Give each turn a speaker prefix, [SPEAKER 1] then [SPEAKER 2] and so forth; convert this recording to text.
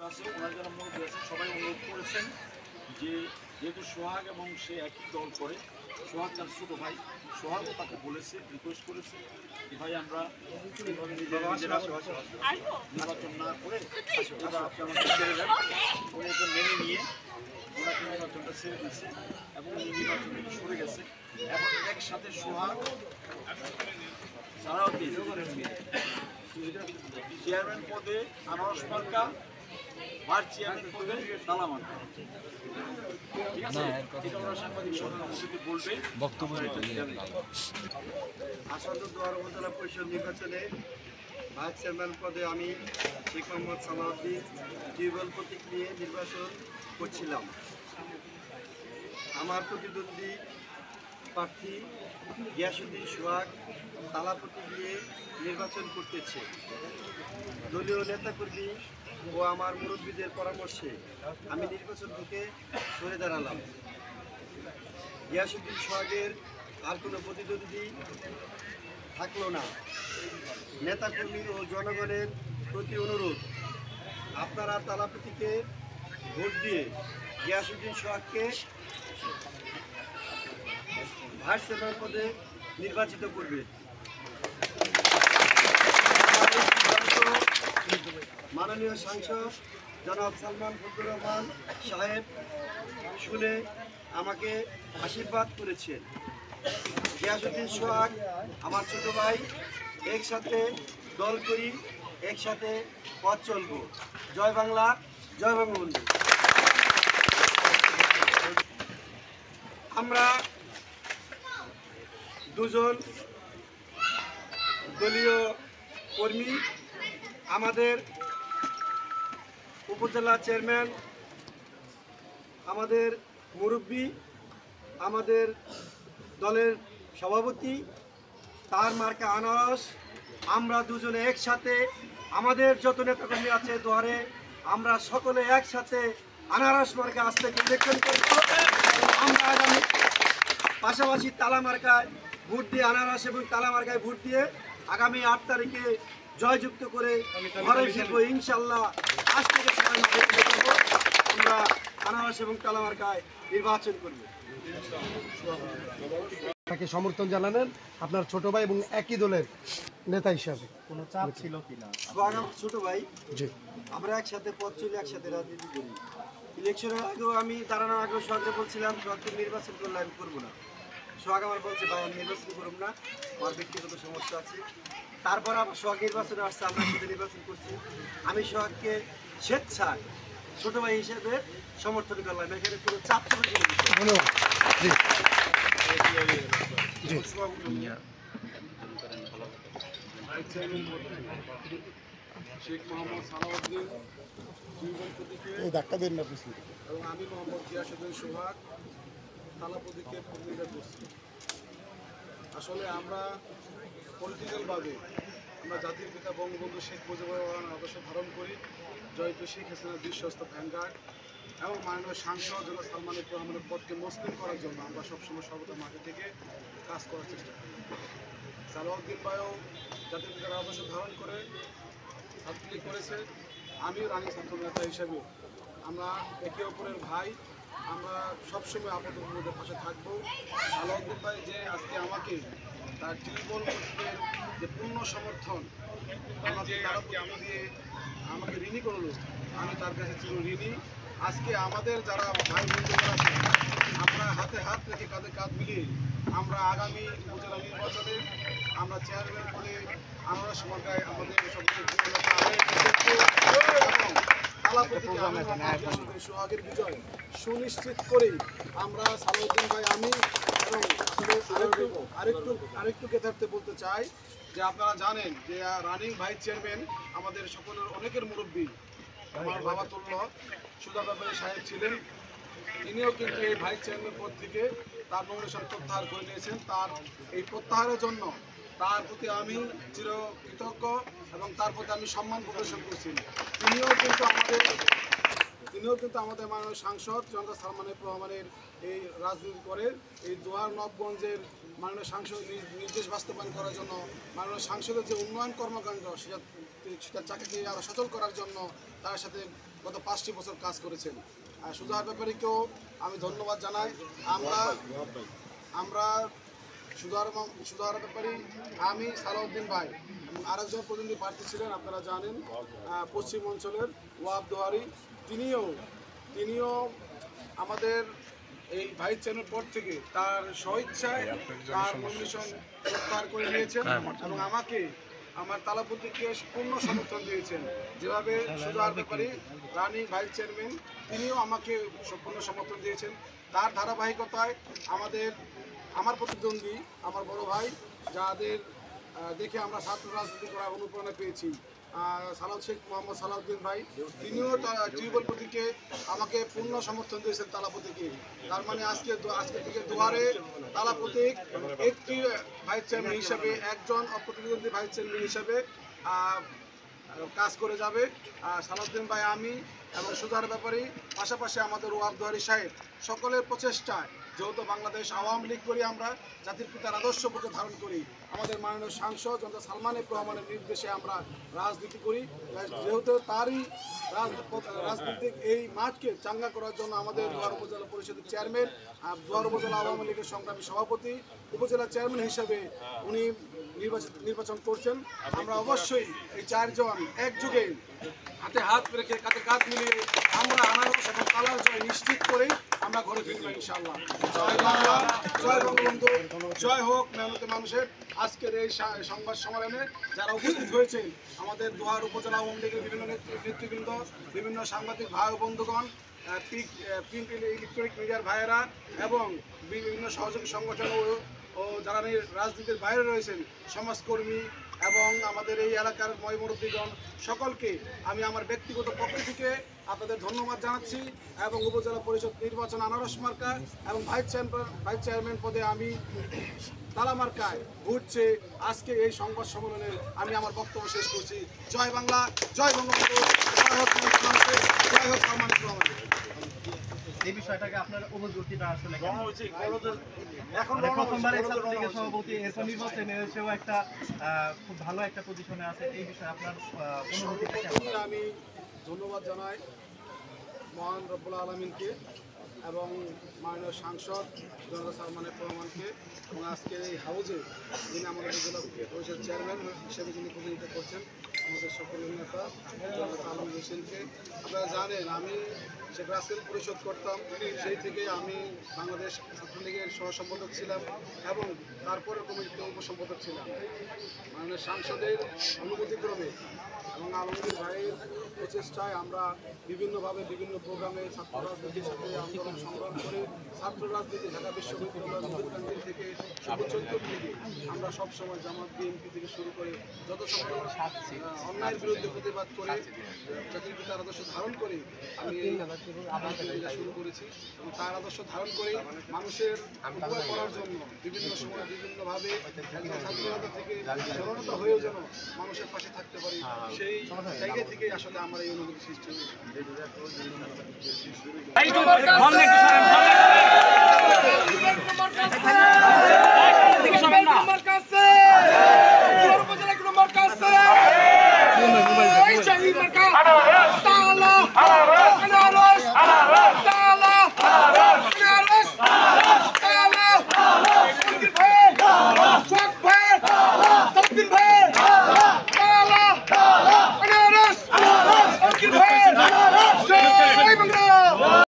[SPEAKER 1] কাছে ওনার যারা মুরব্বী আছেন সবাই অনুরোধ করেছেন যে যেহেতু সোহাগ এবং সে একই দল করে, সোহাগ তার ছোটো ভাই, সোহাগও তাকে বলেছে, রিকোয়েস্ট করেছে যে ভাই আমরা নির্বাচন না করে আপনি আমাকে ছেড়ে দেন। উনি এটা মেনে নিয়ে ওনাকে নির্বাচনটা ছেড়ে দিচ্ছে এবং উনি নির্বাচন থেকে সরে গেছে। এখন একসাথে সোহাগ সালাউদ্দিন চেয়ারম্যান পদে আনারস মার্কা, ভাইস চেয়ারম্যান পদে তালা মার্কা। ঠিক আছে, এটা ওরা সাংবাদিক সম্মেলনে বলবে। বক্তব্য
[SPEAKER 2] আসাদুল দোয়ার উপজেলা পরিষদ নির্বাচনে ভাইস চেয়ারম্যান পদে আমি শেখ মোহাম্মদ সালাউদ্দিন টিউবওয়েল প্রতীক নিয়ে নির্বাচন করছিলাম। আমার প্রতিদ্বন্দ্বী প্রার্থী গিয়াসউদ্দিন সোহাগ তালা প্রতীক নিয়ে নির্বাচন করতেছে। দলীয় নেতাকর্মী ও আমার মুরব্বীদের পরামর্শে আমি নির্বাচন থেকে সরে দাঁড়ালাম। গিয়াসউদ্দিন সোহাগের আর কোনো প্রতিদ্বন্দ্বী থাকলো না। নেতাকর্মী ও জনগণের প্রতি অনুরোধ, আপনারা তালা প্রতীকে ভোট দিয়ে গিয়াসউদ্দিন সোহাগকে ভাইস চেয়ারম্যান পদে নির্বাচিত করবে। মাননীয় সাংসদ জনাব সালমান ফজলুর রহমান সাহেব শুনে আমাকে আশীর্বাদ করেছেন। গিয়াসউদ্দিন সোহাগ আমার ছোট ভাই, একসাথে দল করি, একসাথে পথ চলব। জয় বাংলা, জয় বঙ্গবন্ধু। আমরা দুজন দলীয় কর্মী, আমাদের উপজেলা চেয়ারম্যান, আমাদের মুরব্বী, আমাদের দলের সভাপতি, তার মার্কা আনারস। আমরা দুজনে একসাথে, আমাদের যত নেতাকর্মী আছে দুয়ারে, আমরা সকলে একসাথে আনারস মার্কা আজ থেকে ইলেকশন করব। আমরা আগামী পাশাপাশি তালা মার্কায় ভোট দিয়ে, আনারস এবং তালা মার্কায় ভোট দিয়ে আগামী 8 তারিখে জয়যুক্ত করে ঘরে ফিরবো ইনশাল্লাহ। আজ থেকে সবাই আমরা আনারস এবং তালা মার্কায় নির্বাচন করব।
[SPEAKER 3] তাকে সমর্থন জানালেন আপনার ছোট ভাই এবং একই দলের নেতা হিসাবে।
[SPEAKER 2] কোনো চাপ ছিল কিনা? ছোট ভাই, আমরা একসাথে পথ চলে একসাথে রাজনীতি করি। ইলেকশনের আগেও আমি দাঁড়ানোর আগেও সোহাগকে বলছিলাম সোহাগকে নির্বাচন করলে আমি করবো না। সোহাগ আমার বলছে ভাই আমি নির্বাচন করব না, আমার ব্যক্তিগত সমস্যা আছে। তারপর আবার সোহাগ নির্বাচনে আসছে, আমরা সাথে নির্বাচন করছি। আমি সোহাগকে স্বেচ্ছায় ছোট ভাই হিসেবে সমর্থন করলাম। এখানে কোনো চাপ ছিল কিনা?
[SPEAKER 1] শেখ মোহাম্মদ সালাউদ্দিন টিউবওয়েল প্রতীকে এবং আমি মোহাম্মদ গিয়াসউদ্দিন সোহাগ তালা প্রতীকে প্রতিনিধিত্ব করছি। আসলে আমরা পলিটিক্যালভাবে আমরা জাতির পিতা বঙ্গবন্ধু শেখ মুজিবুর রহমানের আদর্শ ধারণ করি, জয়িত শেখ হাসিনার বিশ্বস্ত ভ্যানগার্ড এবং মাননীয় সাংসদ জনাব সালমান রহমানের পদকে মসৃণ করার জন্য আমরা সবসময় সর্বদা মাঠে থেকে কাজ করার চেষ্টা করি। সালাউদ্দিন ভাইও জাতির পিতার আদর্শ ধারণ করে ছাত্রলীগ করেছে, আমিও রানিং ছাত্র নেতা হিসেবে আমরা একে অপরের ভাই, আমরা সবসময় আপদের পাশে থাকবো। সালাউদ্দিন ভাই যে আজকে আমাকে তার টিউবওয়েল প্রতীকের যে পূর্ণ সমর্থন আমাকে দিয়ে আমাকে ঋণী করলো, আমি তার কাছে চির ঋণী। আজকে আমাদের যারা ভাই বন্ধুরা আছে, আমরা হাতে হাত রেখে কাঁধে কাঁধ মিলিয়ে আমরা আগামী উপজেলা নির্বাচনে আমরা চেয়ারম্যান পদে আনারস মার্কায় আমাদের সোহাগের বিজয় সুনিশ্চিত করেই আমরা সালাউদ্দিন ভাই, আমি এবং আরেকটু ক্ষেত্রে বলতে চাই যে আপনারা জানেন যে রানিং ভাইস চেয়ারম্যান আমাদের সকলের অনেকের মুরব্বী আমার বাবা তুল্য সুজা ব্যাপারী সাহেব ছিলেন। তিনিও কিন্তু এই ভাইস চেয়ারম্যান পদ থেকে তার নমিনেশন প্রত্যাহার করে নিয়েছেন। তার এই প্রত্যাহারের জন্য তার প্রতি আমি চির কৃতজ্ঞ এবং তার প্রতি আমি সম্মান প্রদর্শন করছি। তিনিও কিন্তু আমাদের মাননীয় সাংসদ জনাব সালমান রহমানের এই রাজনীতি করে এই দোয়ার নবগঞ্জের মাননীয় সাংসদ নির্দেশ বাস্তবায়ন করার জন্য, মাননীয় সাংসদের যে উন্নয়ন কর্মকাণ্ড সেটা চাকরিকে আরও সচল করার জন্য তার সাথে গত 5টি বছর কাজ করেছেন। সুজাহার ব্যাপারীকেও আমি ধন্যবাদ জানাই। আমরা সুজাহার ব্যাপারী, আমি, সালাউদ্দিন ভাই এবং আরেকজন প্রতিনিধি প্রার্থী ছিলেন আপনারা জানেন পশ্চিম অঞ্চলের ওয়াব দোহারি, তিনিও আমাদের এই ভাইস চেয়ারম্যান পদ থেকে তার স্বইচ্ছায় তার নমিনেশন প্রত্যাহার করে নিয়েছেন এবং আমাকে আমার তালাপতিকে পূর্ণ সমর্থন দিয়েছেন। যেভাবে সুজাহার ব্যাপারী রানিং ভাইস চেয়ারম্যান, তিনিও আমাকে সম্পূর্ণ সমর্থন দিয়েছেন। তার ধারাবাহিকতায় আমার প্রতিদ্বন্দ্বী, আমার বড় ভাই, যাদের দেখে আমরা ছাত্র রাজনীতি করার অনুপ্রেরণা পেয়েছি, শেখ মোহাম্মদ সালাউদ্দিন ভাই, তিনিও টিউবওয়েল প্রতীকে আমাকে পূর্ণ সমর্থন দিয়েছেন তালা প্রতীকে। তার মানে আজকে থেকে দুয়ারে তালা প্রতীক একটি ভাইস চেয়ারম্যান হিসাবে, একজন অপ্রতিদ্বন্দ্বী ভাইস চেয়ারম্যান হিসাবে কাজ করে যাবে। সালাউদ্দিন ভাই, আমি এবং সুজাহার ব্যাপারী, পাশাপাশি আমাদের ওয়াব দোহারি সাহেব, সকলের প্রচেষ্টায়, যেহেতু বাংলাদেশ আওয়ামী লীগ করি, আমরা জাতির পিতার আদর্শ বুকে ধারণ করি, আমাদের মাননীয় সাংসদ জনতা সালমান এফ রহমানের নির্দেশে আমরা রাজনীতি করি, যেহেতু তারই রাজনৈতিক এই মাঠকে চাঙ্গা করার জন্য আমাদের দুয়ার উপজেলা পরিষদের চেয়ারম্যান, দুয়ার উপজেলা আওয়ামী লীগের সংগ্রামী সভাপতি, উপজেলা চেয়ারম্যান হিসেবে উনি নির্বাচন করছেন। আমরা অবশ্যই এই চারজন একযোগে হাতে হাত রেখে কাঁধে কাঁধ মিলিয়ে আমরা আনারস এবং কালার জয় নিশ্চিত করেই আমরা ঘরে ফিরবো ইনশাআল্লাহ। জয় বাংলা, জয় বঙ্গবন্ধু, জয় হোক মেহনতি মানুষের। আজকের এই সংবাদ সম্মেলনে যারা উপস্থিত হয়েছেন, আমাদের দোহার উপজেলা আওয়ামী লীগের বিভিন্ন নেতৃবৃন্দ, বিভিন্ন সাংবাদিক ভাই ও বন্ধুগণ, প্রিন্ট ইলেকট্রনিক মিডিয়ার ভাইয়েরা এবং বিভিন্ন সহযোগী সংগঠন ও যারা রাজনীতির বাইরে রয়েছেন, সমাজকর্মী এবং আমাদের এই এলাকার ময়মুরব্বীগণ, সকলকে আমি আমার ব্যক্তিগত পক্ষ থেকে আপনাদের ধন্যবাদ জানাচ্ছি। এবং উপজেলা পরিষদ নির্বাচন আনারস মার্কা এবং ভাইস চেয়ারম্যান পদে আমি তালা মার্কায় ঘুরছে। আজকে এই সংবাদ সম্মেলনে আমি আমার বক্তব্য শেষ করছি। জয় বাংলা, জয় বঙ্গবন্ধু, জয় হোক মানুষের, জয় হোক সালমান এফ রহমান।
[SPEAKER 4] এই বিষয়টাকে আপনার অনুভূতিটা আসলে
[SPEAKER 2] এখন
[SPEAKER 4] প্রথমবারের ছাত্রলীগের সভাপতি এসব নির্বাচনে এসেও একটা খুব ভালো একটা পজিশনে আছে, এই বিষয়ে আপনার অনুভূতিটা কেমন?
[SPEAKER 1] আমি ধন্যবাদ জানাই মহান রব্বুল আলমিনকে এবং মাননীয় সাংসদ জনতা সালমান এফ রহমানকে, এবং আজকের এই হাউজে যিনি আমাদের জেলা পরিষদ চেয়ারম্যান হিসেবে যিনি প্রতিনিধিত্ব করছেন, আমাদের সকলের নেতা জনতা আলম হোসেনকে। আপনারা জানেন আমি শেখ রাসেল পরিষদ করতাম, সেই থেকে আমি বাংলাদেশ ছাত্রলীগের সহসম্পাদক ছিলাম এবং তারপরে কমিটিতে উপসম্পাদক ছিলাম। মাননীয় সাংসদের অনুমতিক্রমে এবং আলমগীর ভাইয়ের প্রচেষ্টায় আমরা বিভিন্নভাবে বিভিন্ন প্রোগ্রামে ছাত্র রাজনীতির সাথে আন্দোলন সংগ্রাম করে ছাত্র রাজনীতি ঢাকা বিশ্ববিদ্যালয় নজরুলকান্দির থেকে সর্বোচ্চ থেকে আমরা সবসময় জামাত বিএনপি থেকে শুরু করে যত সময় অন্যায়ের বিরুদ্ধে প্রতিবাদ করে জাতির পিতার আদর্শ ধারণ করে আমি রাজনীতিটা শুরু করেছি এবং তার আদর্শ ধারণ করে মানুষের উপকার করার জন্য বিভিন্ন সময় বিভিন্নভাবে ছাত্ররাজনীতি থেকে জননেতা হয়েও যেন মানুষের পাশে থাকতে পারি, সেই জায়গা থেকে আসলে আমার এই অনুভূতি সৃষ্টি হয়েছে।